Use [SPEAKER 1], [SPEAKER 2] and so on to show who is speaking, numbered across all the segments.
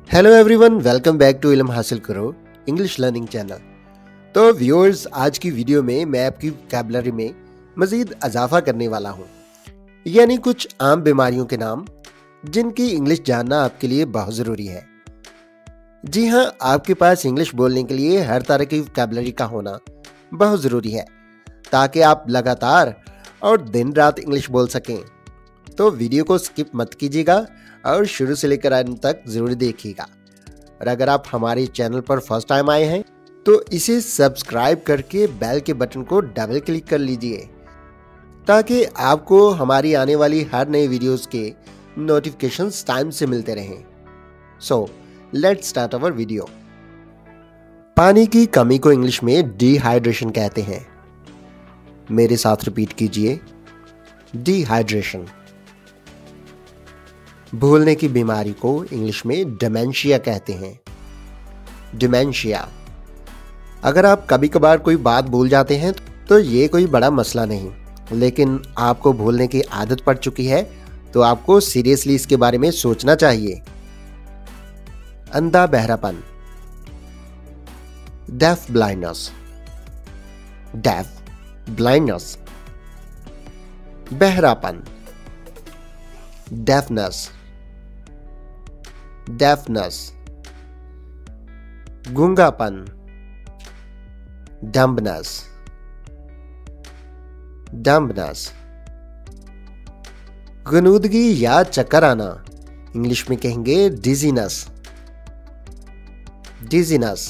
[SPEAKER 1] Hello everyone, welcome back to इल्म हासिल करो इंग्लिश लर्निंग चैनल। तो व्यूअर्स, आज की वीडियो में मैं आपकी वोकैबुलरी में मज़ीद इजाफा करने वाला हूँ, यानी कुछ आम बीमारियों के नाम जिनकी इंग्लिश जानना आपके लिए बहुत ज़रूरी है। जी हाँ, आपके पास इंग्लिश बोलने के लिए हर तरह की वोकैबुलरी का होना बहुत ज़रूरी है ताकि आप लगातार और दिन रात इंग्लिश बोल सकें। तो वीडियो को स्किप मत कीजिएगा और शुरू से लेकर अंत तक जरूर देखिएगा। और अगर आप हमारे चैनल पर फर्स्ट टाइम आए हैं तो इसे सब्सक्राइब करके बेल के बटन को डबल क्लिक कर लीजिए ताकि आपको हमारी आने वाली हर नई वीडियोस के नोटिफिकेशंस टाइम से मिलते रहें। So let's start our video. पानी की कमी को इंग्लिश में डिहाइड्रेशन कहते हैं। मेरे साथ रिपीट कीजिए, डिहाइड्रेशन। भूलने की बीमारी को इंग्लिश में डिमेंशिया कहते हैं। डिमेंशिया। अगर आप कभी कभार कोई बात भूल जाते हैं तो ये कोई बड़ा मसला नहीं, लेकिन आपको भूलने की आदत पड़ चुकी है तो आपको सीरियसली इसके बारे में सोचना चाहिए। अंधा बहरापन, डेफ ब्लाइंडनेस। डेफ ब्लाइंडनेस, बहरापन, डेफनेस। डेफनेस, गूंगापन, डम्बनेस। डम्बनेस, गनूदगी या चक्कर आना, इंग्लिश में कहेंगे डिजीनेस। डिजीनेस।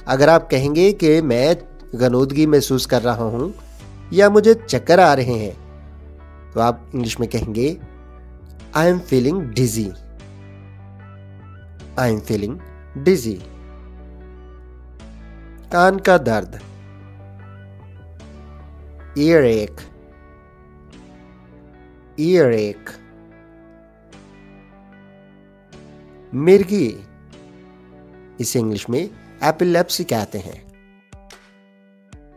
[SPEAKER 1] अगर आप कहेंगे कि मैं गनूदगी महसूस कर रहा हूं या मुझे चक्कर आ रहे हैं तो आप इंग्लिश में कहेंगे I am feeling dizzy. I am feeling dizzy. कान का दर्द, ईयर एक। ईयर एक। मिर्गी, इसे इंग्लिश में एपिलेप्सी कहते हैं।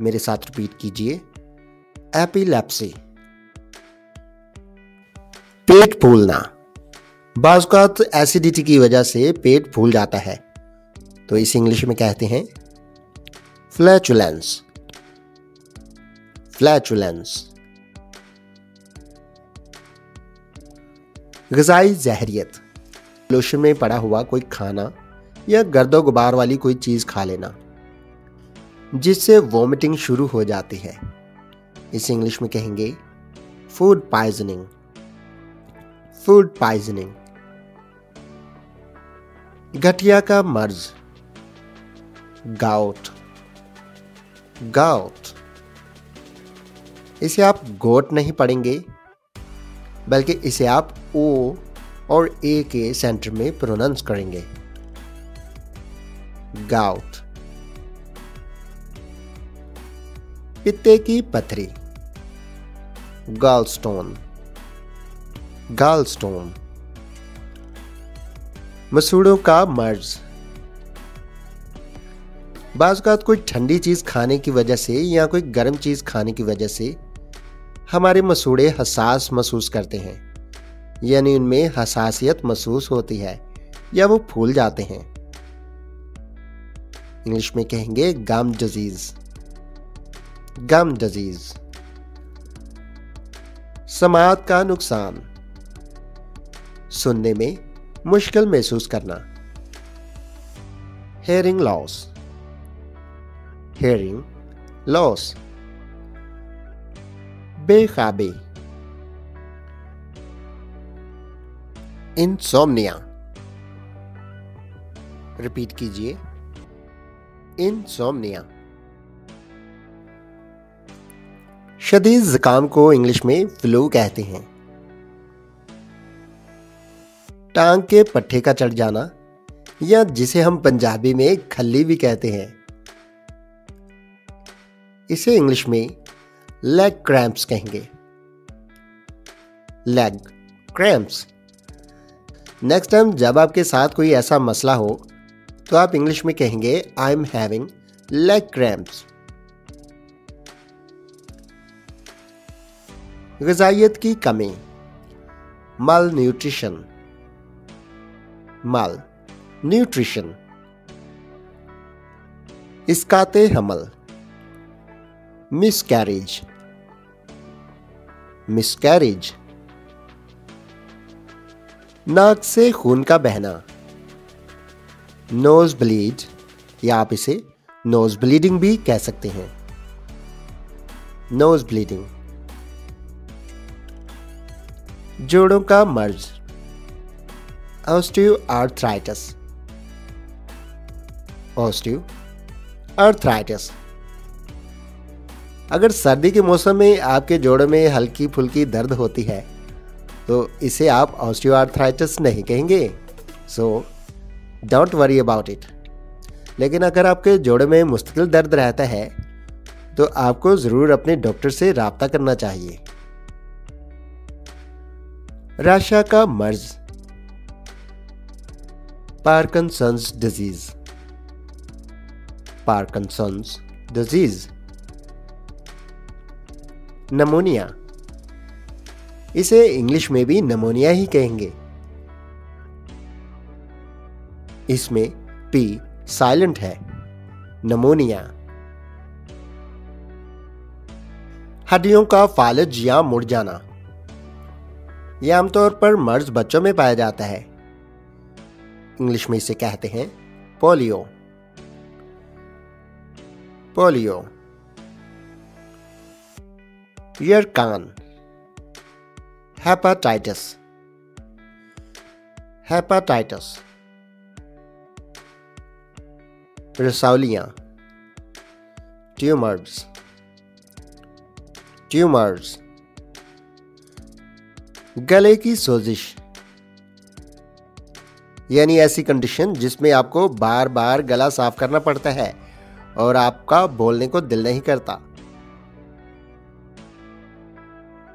[SPEAKER 1] मेरे साथ रिपीट कीजिए, एपिलेप्सी। पेट फूलना, बाज़ औक़ात एसिडिटी की वजह से पेट फूल जाता है तो इसे इंग्लिश में कहते हैं फ्लैचुलेंस। फ्लैचुलेंस। ग़िज़ाई ज़हरियत, लोशन में पड़ा हुआ कोई खाना या गर्दो गुबार वाली कोई चीज़ खा लेना जिससे वॉमिटिंग शुरू हो जाती है। इसे इंग्लिश में कहेंगे फूड पॉइजनिंग। Food poisoning. गठिया का मर्ज, गाउट। गाउट। इसे आप गोट नहीं पढ़ेंगे बल्कि इसे आप ओ और ए के सेंटर में प्रोनाउंस करेंगे, गाउट। पित्ते की पथरी, गॉलस्टोन। गॉलस्टोन। मसूड़ों का मर्ज, बाज़ औक़ात कोई ठंडी चीज़ खाने की वजह से या कोई गर्म चीज़ खाने की वजह से हमारे मसूड़े हसास महसूस करते हैं, यानी उनमें हसासियत महसूस होती है या वो फूल जाते हैं। इंग्लिश में कहेंगे गम डिजीज। गम डिजीज। समाअत का नुकसान, सुनने में मुश्किल महसूस करना, हेयरिंग लॉस। Hearing loss. बेख्याबी, इंसोम्निया। रिपीट कीजिए, इंसोम्निया। शदीद जुकाम को इंग्लिश में फ्लू कहते हैं। टांग के पट्टे का चढ़ जाना, या जिसे हम पंजाबी में खल्ली भी कहते हैं, इसे इंग्लिश में लेग क्रैम्प्स कहेंगे। Leg cramps. नेक्स्ट टाइम जब आपके साथ कोई ऐसा मसला हो तो आप इंग्लिश में कहेंगे I am having leg cramps. ग़िज़ाइयत की कमी, माल न्यूट्रिशन। मल न्यूट्रिशन, इसकाते हमल, मिसकैरेज, मिसकैरेज, नाक से खून का बहना, नोज ब्लीड या आप इसे नोज ब्लीडिंग भी कह सकते हैं, नोज ब्लीडिंग, जोड़ों का मर्ज, ऑस्टियोआर्थराइटिस, ऑस्टियोआर्थराइटिस। अगर सर्दी के मौसम में आपके जोड़ों में हल्की फुल्की दर्द होती है तो इसे आप ऑस्टियोआर्थराइटिस नहीं कहेंगे, so don't worry about it. लेकिन अगर आपके जोड़ों में मुस्तकिल दर्द रहता है तो आपको ज़रूर अपने डॉक्टर से राब्ता करना चाहिए। राशा का मर्ज, Parkinson's disease, Parkinson's disease, pneumonia, इसे इंग्लिश में भी नमोनिया ही कहेंगे, इसमें पी साइलेंट है, नमोनिया। हड्डियों का फालज या मुड़ जाना, यह आमतौर पर मर्ज बच्चों में पाया जाता है, इंग्लिश में इसे कहते हैं पोलियो, पोलियो। यरकान, हेपाटाइटिस, हेपाटाइटिस। रसौलियां, ट्यूमर्स, ट्यूमर्स। गले की सोजिश, यानी ऐसी कंडीशन जिसमें आपको बार बार गला साफ करना पड़ता है और आपका बोलने को दिल नहीं करता,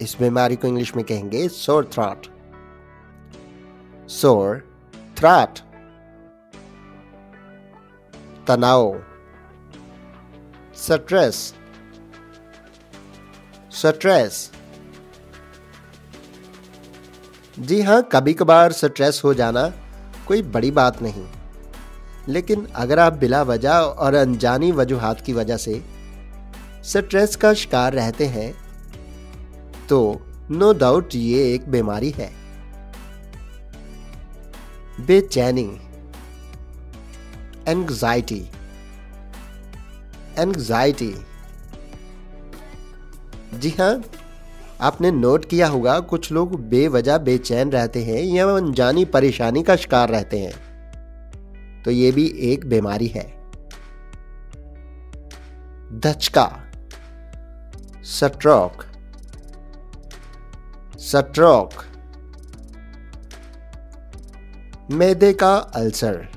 [SPEAKER 1] इस बीमारी को इंग्लिश में कहेंगे सोर थ्रॉट, सोर थ्रॉट। तनाव, स्ट्रेस, स्ट्रेस। जी हाँ, कभी कभार स्ट्रेस हो जाना कोई बड़ी बात नहीं, लेकिन अगर आप बिला वजह और अनजानी वजूहात की वजह से स्ट्रेस का शिकार रहते हैं तो नो डाउट ये एक बीमारी है। बेचैनी, एंग्जाइटी, एंग्जाइटी। जी हाँ, आपने नोट किया होगा कुछ लोग बेवजह बेचैन रहते हैं या अनजानी परेशानी का शिकार रहते हैं, तो ये भी एक बीमारी है। धचका, स्ट्रोक, स्ट्रोक। मैदे का अल्सर,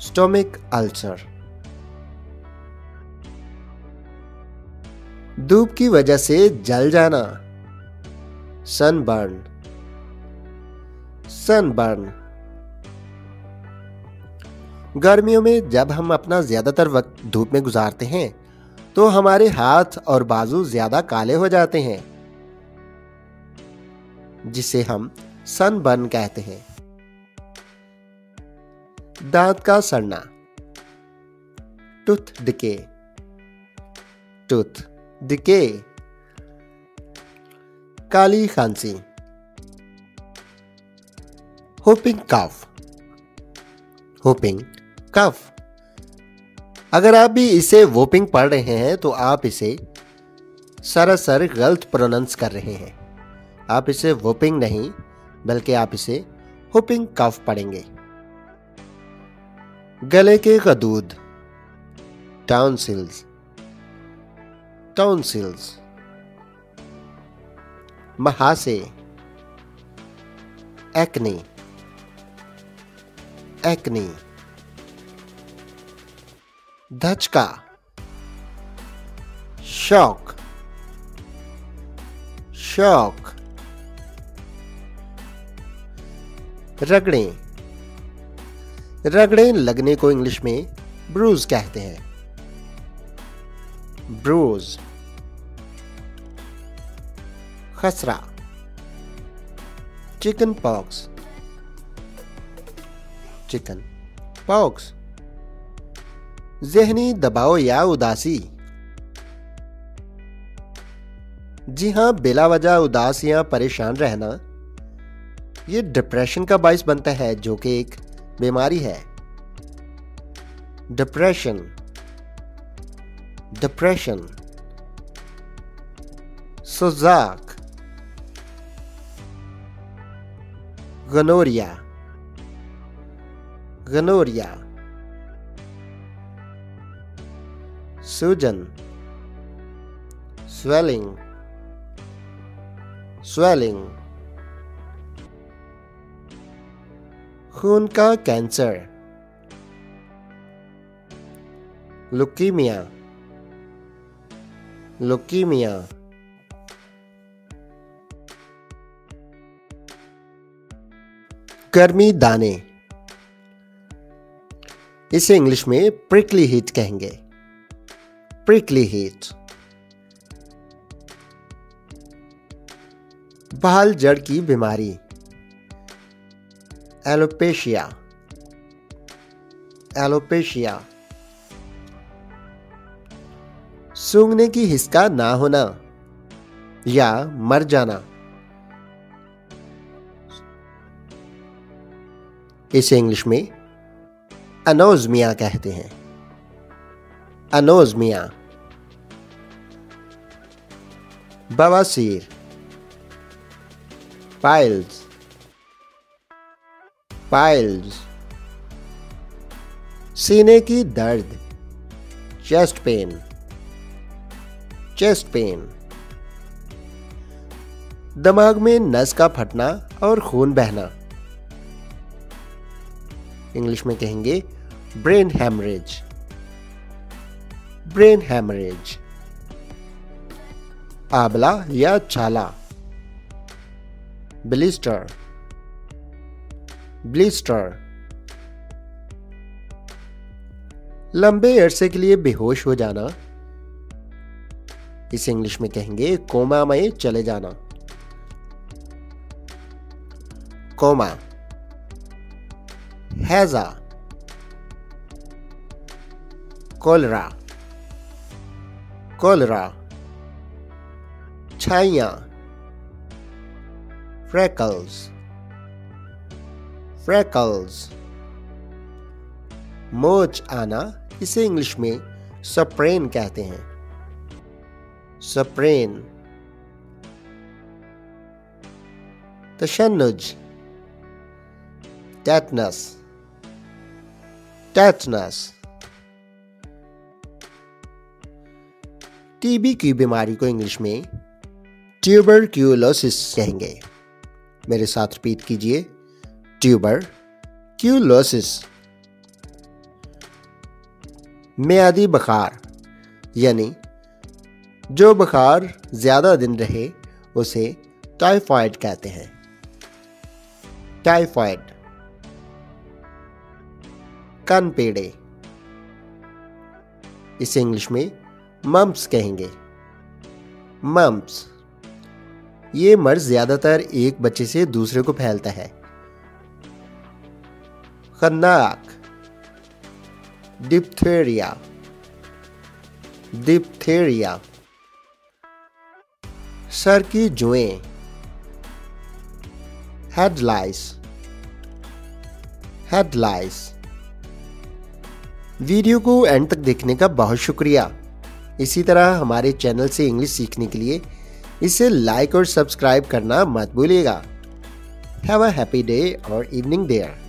[SPEAKER 1] स्टोमिक अल्सर। धूप की वजह से जल जाना, सनबर्न, सनबर्न। गर्मियों में जब हम अपना ज्यादातर वक्त धूप में गुजारते हैं तो हमारे हाथ और बाजू ज्यादा काले हो जाते हैं, जिसे हम सनबर्न कहते हैं। दांत का सड़ना, टूथ डिके, टूथ डिके। काली खांसी, होपिंग कफ, होपिंग कफ। अगर आप भी इसे वोपिंग पढ़ रहे हैं तो आप इसे सरासर गलत प्रोनाउंस कर रहे हैं। आप इसे वोपिंग नहीं बल्कि आप इसे होपिंग कफ पढ़ेंगे। गले के गदूद, टाउनसिल्स, टाउनसिल्स। महासे, एक्ने, एक्ने। धचका, शॉक, शॉक। रगड़ें, रगड़ें लगने को इंग्लिश में ब्रूज कहते हैं, ब्रूज। खसरा, चिकन पॉक्स, चिकन पॉक्स। ज़हनी दबाव या उदासी, जी हाँ, बिला वजह उदास या परेशान रहना ये डिप्रेशन का बायस बनता है, जो कि एक बीमारी है। Depression, depression. सुजाक, गनोरिया, गनोरिया। सूजन, स्वेलिंग, स्वेलिंग। खून का कैंसर, लुकीमिया, लुकीमिया। गर्मी दाने, इसे इंग्लिश में प्रिकली हीट कहेंगे, प्रिकली हीट। बाल जड़ की बीमारी, एलोपेशिया, एलोपेशिया। सूंघने की हिस्सा ना होना या मर जाना, इसे इंग्लिश में अनोज़मिया कहते हैं, अनोज़मिया। बवासीर, पाइल्स, पाइल्स। सीने की दर्द, चेस्ट पेन, चेस्ट पेन। दिमाग में नस का फटना और खून बहना, इंग्लिश में कहेंगे ब्रेन हैमरेज, ब्रेन हैमरेज। आबला या छाला, ब्लिस्टर, ब्लिस्टर। लंबे अरसे के लिए बेहोश हो जाना, इसे इंग्लिश में कहेंगे कोमा में चले जाना, कोमा। हैजा, कोलरा, कोलरा। छाइयां, फ्रेकल्स, फ्रेकल्स। मोच आना, इसे इंग्लिश में सप्रेन कहते हैं, सप्रेन। तशन्नुज, टेटनस, टेटनस। टीबी की बीमारी को इंग्लिश में ट्यूबरक्यूलोसिस कहेंगे। मेरे साथ रिपीट कीजिए, ट्यूबरक्यूलोसिस। मियादी बुखार, यानी जो बुखार ज्यादा दिन रहे उसे टाइफाइड कहते हैं, टाइफाइड। कनपेड़े, इसे इंग्लिश में मम्प्स कहेंगे, मम्प्स। ये मर्ज ज्यादातर एक बच्चे से दूसरे को फैलता है। खन्नाक, डिप्थेरिया, डिप्थेरिया। सर की जुएं, हेडलाइस, हेडलाइस। वीडियो को एंड तक देखने का बहुत शुक्रिया। इसी तरह हमारे चैनल से इंग्लिश सीखने के लिए इसे लाइक और सब्सक्राइब करना मत भूलिएगा। हैव अ हैप्पी डे और इवनिंग देयर।